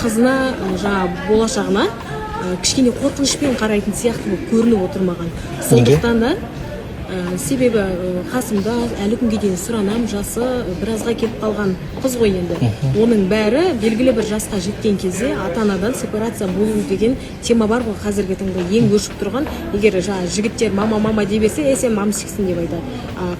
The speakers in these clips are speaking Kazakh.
қызына жаңағы болашағына кішкене қорқынышпен қарайтын сияқты болып көрініп отыр маған. Сондықтан да себебі қасымда әлі күнге дейін сұранам, жасы біразға келіп қалған қыз ғой енді. Оның бәрі белгілі бір жасқа жеткен кезде ата-анадан сепарация болу деген тема бар ғой қазіргі таңда ең өршіп тұрған. Егер жаңағы жігіттер мама дей берсе, сен мамсиксің деп айтады.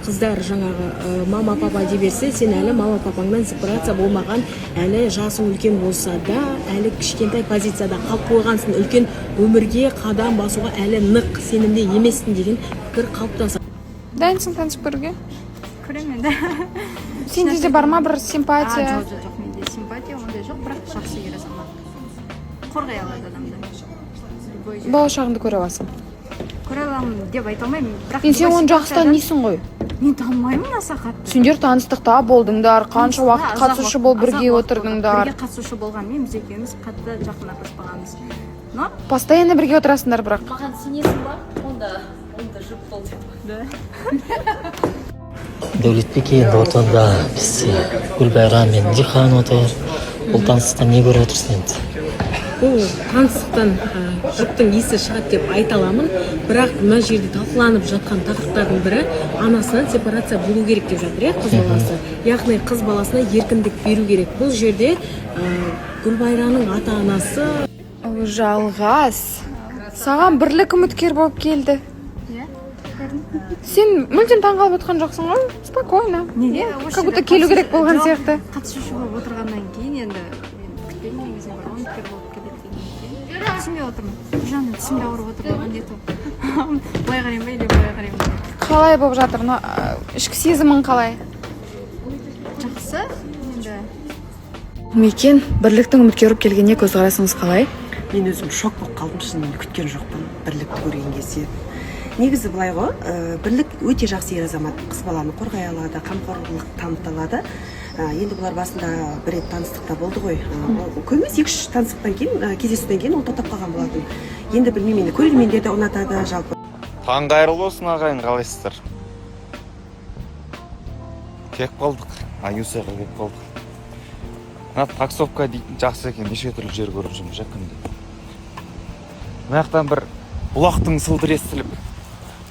Қыздар жаңағы мама папа дей берсе, сен әлі мама папаңнан сепарация болмаған, әлі жасың үлкен болса да, әлі кішкентай позицияда қалып қойғансың, үлкен өмірге қадам басуға әлі нық сенімде емессің деген пікір қалыптасады. Дайынсың танысып көруге? Көремін де. Сенде де бар ма бір симпатия? Жоқ, менде симпатия ондай жоқ, бірақ жақсы ер азамат. Қорғай алады адамды. Болашағыңды көре аласың. Көре аламын деп айта алмаймын, бірақ Сен оны жақсы танисың ғой. Мен танымаймын аса қатты. Сендер таныстықта болдыңдар, қанша уақыт қатысушы болып бірге отырдыңдар. Бірге қатысушы болғанмен біз екеуміз қатты жақын араласпағанбыз. Но Постоянно бірге отырасыңдар бірақ. Маған сенесің ба? Онда жұп бол деп. Дәулетбек енді отында біз Гүлбайрам мен Дихан отыр. Бұл таныстықтан не көріп отырсың енді? Бұл таныстықтан жұптың есі шығады деп айта аламын, бірақ мына жерде талқыланып жатқан тақырыптардың бірі анасынан сепарация болу керек деп жатыр, қыз баласы. Яғни қыз баласына еркіндік беру керек. Бұл жерде Гүлбайраның ата-анасы Жалғас. Саған бірлік үміткер болып келді. Сен мүлдем таңғалып отқан жоқсың ғой? Спокойно. неге? Как будто келу керек болған сияқты. Қатысушы болып отырғаннан кейін енді мен күтпеймін негізі бір үміткер болып келеді дегеннен кейін. Түсінбей отырмын. Жаным түсімде ауырып отыр болған еді. Былай қараймын ба или былай қараймын ба? Қалай болып жатыр? Ішкі сезімің қалай? Жақсы. Енді Мекен, бірліктің үміткер болып келгеніне көзқарасыңыз қалай? Мен өзім шок болып қалдым, шынымен күткен жоқпын бірлікті көрген кезде. Негізі былай ғой, бірлік өте жақсы ер азамат, қыз баланы қорғай алады, қамқорлық таныта алады. Енді бұлар басында бір рет таныстықта болды ғой. Көбіміз 2-3 таныстықтан кейін, кездесуден кейін ол тоқтап қалған болатын. Енді білмеймін, енді көрермендер де ұнатады жалпы. Таң қайырлы болсын ағайын, қалайсыздар? Келіп қалдық, Аюсаға келіп қалдық. Мына таксовка дейтін жақсы екен, неше түрлі жер көріп жүрміз күнде. Мына жақтан бір бұлақтың сылдыры естіліп,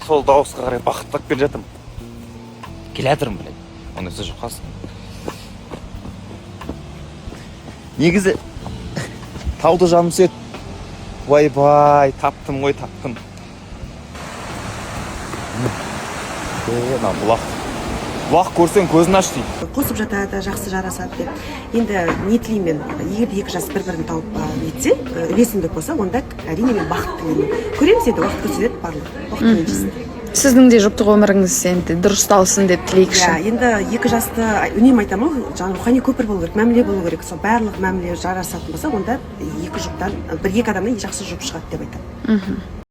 сол дауысқа қарай бақыттап келе жатырмын. Келе жатырмын, біледі. Ондайсы жоқ қасым. Негізі тауды жаным сүйеді. Вай-бай, таптым ғой, таптым. Бұлақ көрсең көзін аш дейді. Қосып жатады, жақсы жарасады деп. Енді не тілеймін, егер екі жас бір-бірін тауып етсе, үйлесімдік болса, онда әрине мен бақыт тілеймін. Көреміз енді уақыт көрсетеді барлық. Уақыт еншісін. Сіздің де жұптық өміріңіз енді дұрысталсын деп тілейікші. Енді екі жасты үнемі айтамын, жаңа рухани көпір болу керек, мәміле болу керек. Сол барлық мәміле жарасатын болса, онда екі жұптан, бір-екі адамнан жақсы жұп шығады деп айтамын.